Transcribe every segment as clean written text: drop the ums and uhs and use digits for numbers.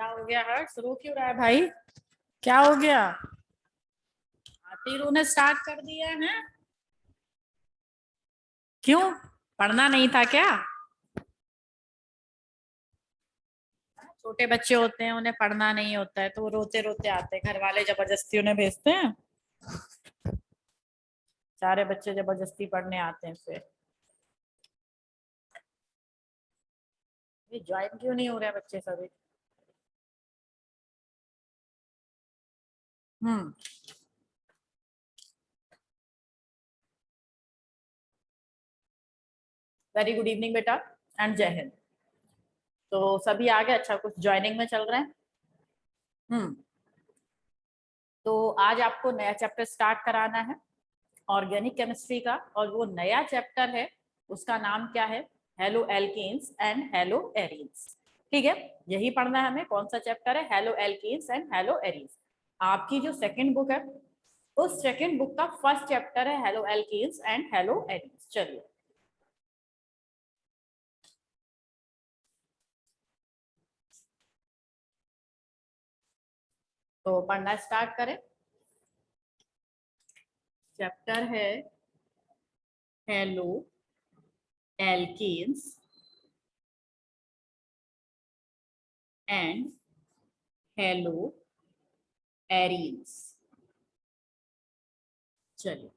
क्या हो गया हर्ष, रो क्यों रहा है भाई? क्या हो गया? आते रोने स्टार्ट कर दिया है? क्यों? पढ़ना नहीं था क्या? छोटे बच्चे होते हैं, उन्हें पढ़ना नहीं होता है तो वो रोते रोते आते हैं, घर वाले जबरदस्ती उन्हें भेजते हैं। सारे बच्चे जबरदस्ती पढ़ने आते हैं फिर। ये ज्वाइन क्यों नहीं हो रहे बच्चे सभी? हम्म। वेरी गुड इवनिंग बेटा, एंड जय हिंद। तो सभी आ गए? अच्छा, कुछ ज्वाइनिंग में चल रहे हैं। हम्म। तो आज आपको नया चैप्टर स्टार्ट कराना है, ऑर्गेनिक केमिस्ट्री का, और वो नया चैप्टर है, उसका नाम क्या है? Haloalkanes and haloarenes. ठीक है, यही पढ़ना है हमें। कौन सा चैप्टर है? Haloalkanes and haloarenes. आपकी जो सेकंड बुक है, उस सेकंड बुक का फर्स्ट चैप्टर है haloalkanes and haloarenes. चलिए, तो पढ़ना स्टार्ट करें। चैप्टर है haloalkanes and haloarenes. चलिए,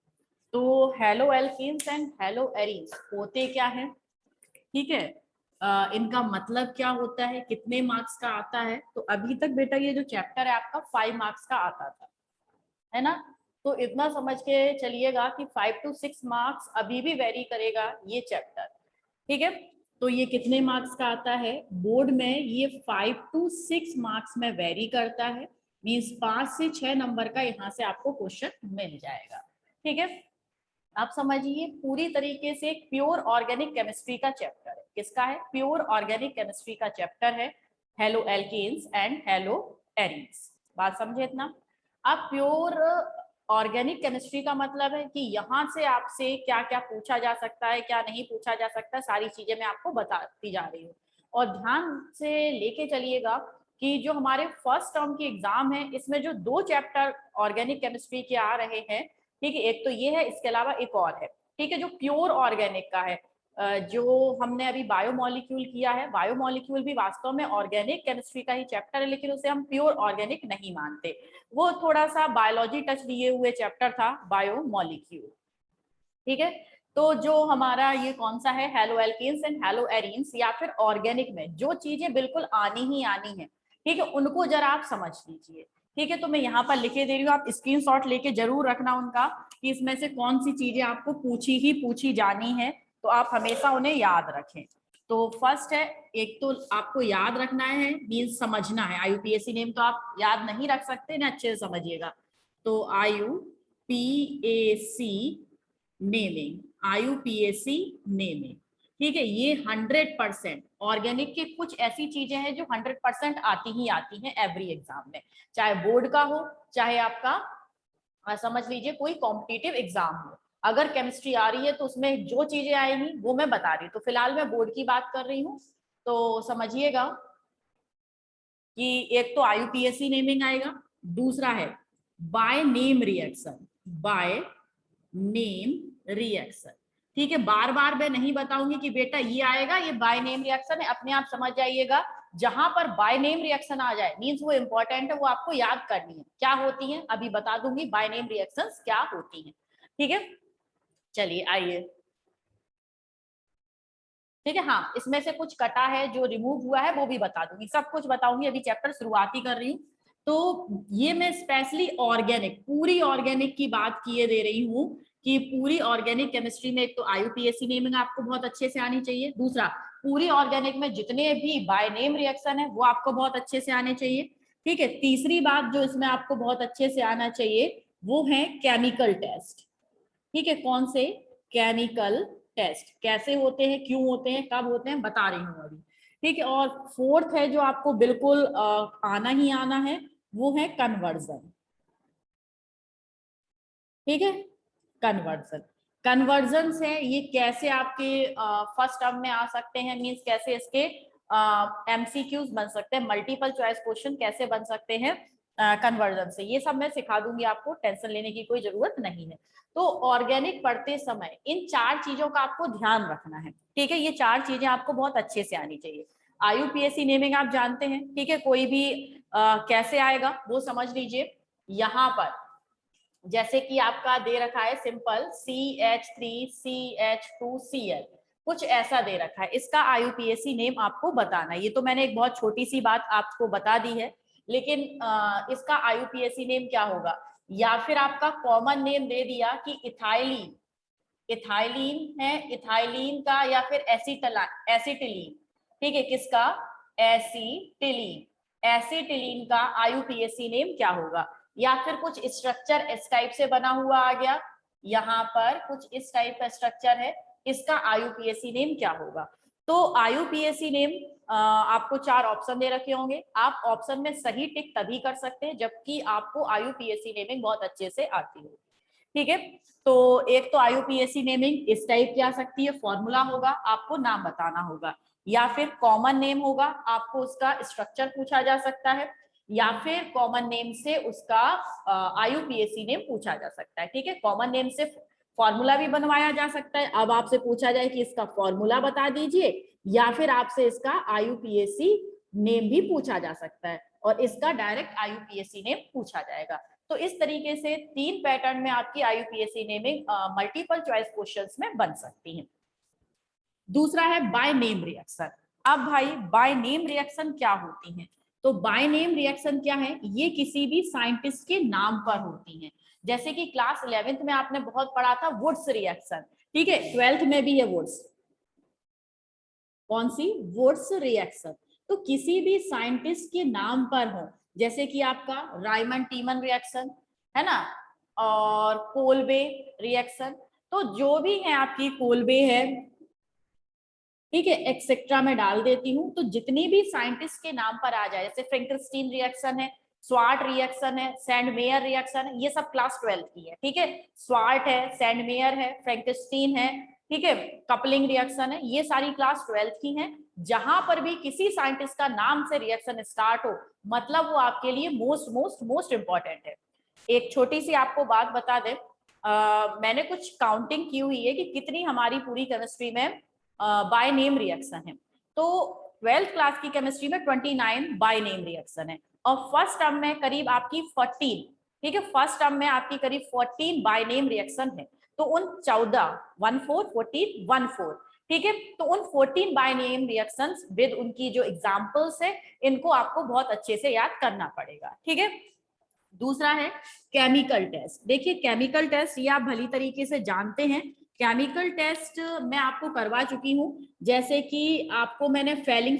तो haloalkanes and haloarenes होते क्या है? ठीक है, इनका मतलब क्या होता है, कितने मार्क्स का आता है? तो अभी तक बेटा ये जो चैप्टर है आपका 5 मार्क्स का आता था, है ना? तो इतना समझ के चलिएगा कि 5 to 6 मार्क्स अभी भी वेरी करेगा ये चैप्टर। ठीक है, तो ये कितने मार्क्स का आता है बोर्ड में? ये 5 to 6 मार्क्स में वेरी करता है। मीन्स 5 से 6 नंबर का यहाँ से आपको क्वेश्चन मिल जाएगा। ठीक है, आप समझिए पूरी तरीके से एक प्योर ऑर्गेनिक केमिस्ट्री का चैप्टर है। किसका है? प्योर ऑर्गेनिक केमिस्ट्री का चैप्टर है haloalkanes and haloarenes. बात समझे इतना? अब प्योर ऑर्गेनिक केमिस्ट्री का मतलब है कि यहाँ से आपसे क्या क्या पूछा जा सकता है, क्या नहीं पूछा जा सकता, सारी चीजें मैं आपको बताती जा रही हूँ। और ध्यान से लेके चलिएगा कि जो हमारे फर्स्ट टर्म की एग्जाम है, इसमें जो 2 चैप्टर ऑर्गेनिक केमिस्ट्री के आ रहे हैं, ठीक है, एक तो ये है, इसके अलावा एक और है। ठीक है, जो प्योर ऑर्गेनिक का है, जो हमने अभी बायोमोलिक्यूल किया है, बायोमोलिक्यूल भी वास्तव में ऑर्गेनिक केमिस्ट्री का ही चैप्टर है, लेकिन उसे हम प्योर ऑर्गेनिक नहीं मानते। वो थोड़ा सा बायोलॉजी टच लिए हुए चैप्टर था, बायोमोलिक्यूल। ठीक है, तो जो हमारा ये कौन सा है, haloalkanes and haloarenes, या फिर ऑर्गेनिक में जो चीजें बिल्कुल आनी ही आनी है, ठीक है, उनको जरा आप समझ लीजिए। ठीक है, तो मैं यहाँ पर लिखे दे रही हूँ, आप स्क्रीनशॉट लेके जरूर रखना उनका, कि इसमें से कौन सी चीजें आपको पूछी ही पूछी जानी है, तो आप हमेशा उन्हें याद रखें। तो फर्स्ट है, एक तो आपको याद रखना है, मीन्स समझना है। आईयूपीएसी नेम तो आप याद नहीं रख सकते ना, अच्छे से समझिएगा। तो आईयूपीएसी नेमिंग, आईयूपीएसी नेमिंग, ठीक है, ये 100% ऑर्गेनिक की कुछ ऐसी चीजें हैं जो 100% आती ही आती हैं एवरी एग्जाम में, चाहे बोर्ड का हो, चाहे आपका समझ लीजिए कोई कॉम्पिटिटिव एग्जाम हो। अगर केमिस्ट्री आ रही है तो उसमें जो चीजें आएंगी वो मैं बता रही हूँ। तो फिलहाल मैं बोर्ड की बात कर रही हूँ, तो समझिएगा कि एक तो आईयूपीएसी नेमिंग आएगा, दूसरा है by name reaction, by name reaction. ठीक है, बार बार मैं नहीं बताऊंगी कि बेटा ये आएगा, ये बाय नेम रिएक्शन है, अपने आप समझ जाइएगा। जहां पर बाय नेम रिएक्शन आ जाए मींस वो इंपॉर्टेंट है, वो आपको याद करनी है। क्या होती है अभी बता दूंगी, बाय नेम रिएक्शंस क्या होती हैं। ठीक है, चलिए आइए। ठीक है, हाँ, इसमें से कुछ कटा है, जो रिमूव हुआ है वो भी बता दूंगी, सब कुछ बताऊंगी। अभी चैप्टर शुरुआती कर रही हूँ, तो ये मैं स्पेशली ऑर्गेनिक, पूरी ऑर्गेनिक की बात किए दे रही हूँ कि पूरी ऑर्गेनिक केमिस्ट्री में एक तो आईयूपीएसी नेमिंग आपको बहुत अच्छे से आनी चाहिए, दूसरा पूरी ऑर्गेनिक में जितने भी बाय नेम रिएक्शन है वो आपको बहुत अच्छे से आने चाहिए। ठीक है, तीसरी बात जो इसमें आपको बहुत अच्छे से आना चाहिए वो है केमिकल टेस्ट। ठीक है, कौन से? केमिकल टेस्ट कैसे होते हैं, क्यों होते हैं, कब होते हैं, बता रही हूँ अभी। ठीक है, और फोर्थ है जो आपको बिल्कुल आना ही आना है, वो है कन्वर्जन। ठीक है, कन्वर्जन, कन्वर्जन से ये कैसे आपके फर्स्ट टर्म में आ सकते हैं, मीन्स कैसे इसके MCQs बन सकते हैं, मल्टीपल चॉइस क्वेश्चन कैसे बन सकते हैं कन्वर्जन से, ये सब मैं सिखा दूंगी आपको, टेंशन लेने की कोई जरूरत नहीं है। तो ऑर्गेनिक पढ़ते समय इन 4 चीजों का आपको ध्यान रखना है, ठीक है। ये 4 चीजें आपको बहुत अच्छे से आनी चाहिए। IUPAC नेमिंग आप जानते हैं, ठीक है, कोई भी कैसे आएगा वो समझ लीजिए। यहाँ पर जैसे कि आपका दे रखा है सिंपल CH3CH2Cl, कुछ ऐसा दे रखा है, इसका IUPAC नेम आपको बताना है। ये तो मैंने एक बहुत छोटी सी बात आपको बता दी है, लेकिन इसका IUPAC नेम क्या होगा, या फिर आपका कॉमन नेम दे दिया कि इथाइलिन, इथाइलिन है, इथाइलिन का, या फिर एसिटिलीन, ठीक है, किसका, एसिटिलीन, एसिटिलीन का IUPAC नेम क्या होगा, या फिर कुछ स्ट्रक्चर इस टाइप से बना हुआ आ गया, यहाँ पर कुछ इस टाइप का स्ट्रक्चर है, इसका IUPAC नेम क्या होगा। तो IUPAC नेम आपको 4 ऑप्शन दे रखे होंगे, आप ऑप्शन में सही टिक तभी कर सकते हैं जबकि आपको IUPAC नेमिंग बहुत अच्छे से आती हो, ठीक है। तो एक तो IUPAC नेमिंग इस टाइप की आ सकती है, फॉर्मूला होगा, आपको नाम बताना होगा, या फिर कॉमन नेम होगा, आपको उसका स्ट्रक्चर पूछा जा सकता है, या फिर कॉमन नेम से उसका IUPAC नेम पूछा जा सकता है, ठीक है। कॉमन नेम से फॉर्मूला भी बनवाया जा सकता है, अब आपसे पूछा जाए कि इसका फॉर्मूला बता दीजिए, या फिर आपसे इसका IUPAC नेम भी पूछा जा सकता है और इसका डायरेक्ट IUPAC नेम पूछा जाएगा। तो इस तरीके से 3 पैटर्न में आपकी IUPAC naming multiple choice questions में बन सकती है। दूसरा है बाय नेम रिएक्शन। अब भाई बाय नेम रिएक्शन क्या होती है, तो बाय नेम रिएक्शन क्या है, ये किसी भी साइंटिस्ट के नाम पर होती है। जैसे कि क्लास 11th में आपने बहुत पढ़ा था वुड्स रिएक्शन, ठीक है, 12th में भी है वुड्स, कौन सी, वुड्स रिएक्शन। तो किसी भी साइंटिस्ट के नाम पर हो, जैसे कि आपका रायमंड टीमन रिएक्शन है ना, और कोलबे रिएक्शन, तो जो भी है आपकी कोलबे है, ठीक है, एक्सेट्रा में डाल देती हूँ। तो जितनी भी साइंटिस्ट के नाम पर आ जाए, जैसे फ्रैंकलिन रिएक्शन है, स्वार्ट रिएक्शन है, सैंडमेयर रिएक्शन है, ये सब क्लास 12th की है, ठीक है। स्वार्ट है, सैंडमेयर है, फ्रैंकलिन है, ठीक है, कपलिंग रिएक्शन है, ये सारी क्लास 12th की हैं। जहां पर भी किसी साइंटिस्ट का नाम से रिएक्शन स्टार्ट हो, मतलब वो आपके लिए मोस्ट मोस्ट मोस्ट इंपॉर्टेंट है। एक छोटी सी आपको बात बता दें, मैंने कुछ काउंटिंग की हुई है कि कितनी हमारी पूरी केमिस्ट्री में बाय नेम रिएक्शन है। तो 12th क्लास की केमिस्ट्री में 29 बाय नेम रिएक्शन है, और फर्स्ट टर्म में करीब आपकी 14, ठीक है, फर्स्ट टर्म में आपकी करीब 14 बाय नेम रिएक्शन है। तो उन 14 14 14 14, ठीक है, तो उन 14 बाय नेम रिएक्शंस विद उनकी जो एग्जांपल्स है, इनको आपको बहुत अच्छे से याद करना पड़ेगा, ठीक है। दूसरा है केमिकल टेस्ट। देखिए केमिकल टेस्ट ये आप भली तरीके से जानते हैं, केमिकल टेस्ट मैं आपको करवा चुकी हूं, जैसे कि आपको मैंने फेलिंग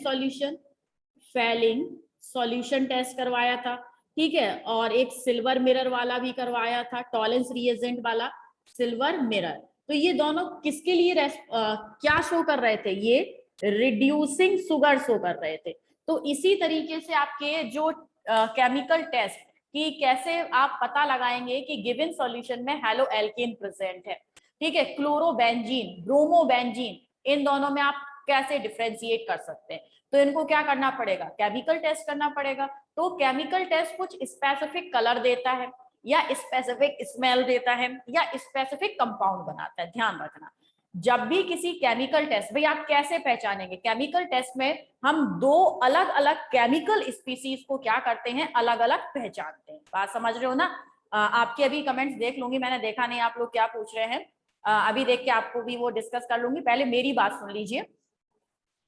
सॉल्यूशन टेस्ट करवाया था, ठीक है, और एक सिल्वर मिरर वाला भी करवाया था, टॉलेंस रिएजेंट वाला सिल्वर मिरर। तो ये दोनों किसके लिए क्या शो कर रहे थे, ये रिड्यूसिंग शुगर शो कर रहे थे। तो इसी तरीके से आपके जो केमिकल टेस्ट कि कैसे आप पता लगाएंगे कि गिवन सॉल्यूशन में हेलो एल्केन प्रेजेंट है, ठीक है, क्लोरोबेंजीन, ब्रोमोबेंजीन, इन दोनों में आप कैसे डिफरेंशिएट कर सकते हैं। तो इनको क्या करना पड़ेगा, केमिकल टेस्ट करना पड़ेगा। तो केमिकल टेस्ट कुछ स्पेसिफिक कलर देता है, या स्पेसिफिक स्मेल देता है, या स्पेसिफिक कंपाउंड बनाता है। ध्यान रखना, जब भी किसी केमिकल टेस्ट, भाई आप कैसे पहचानेंगे, केमिकल टेस्ट में हम 2 अलग अलग केमिकल स्पीसीज को क्या करते हैं, अलग अलग पहचानते हैं। बात समझ रहे हो ना। आपके अभी कमेंट्स देख लूंगी, मैंने देखा नहीं आप लोग क्या पूछ रहे हैं, अभी देख के आपको भी वो डिस्कस कर लूंगी। पहले मेरी बात सुन लीजिए,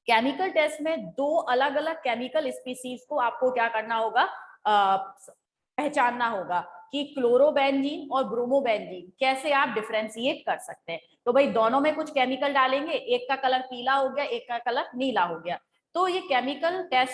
केमिकल टेस्ट में 2 अलग अलग केमिकल स्पीसीज को आपको क्या करना होगा, पहचानना होगा कि क्लोरोबेंजीन और ब्रोमोबेंजीन कैसे आप डिफरेंशिएट कर सकते हैं। तो भाई दोनों में कुछ केमिकल डालेंगे, एक का कलर पीला हो गया, एक का कलर नीला हो गया। तो ये केमिकल टेस्ट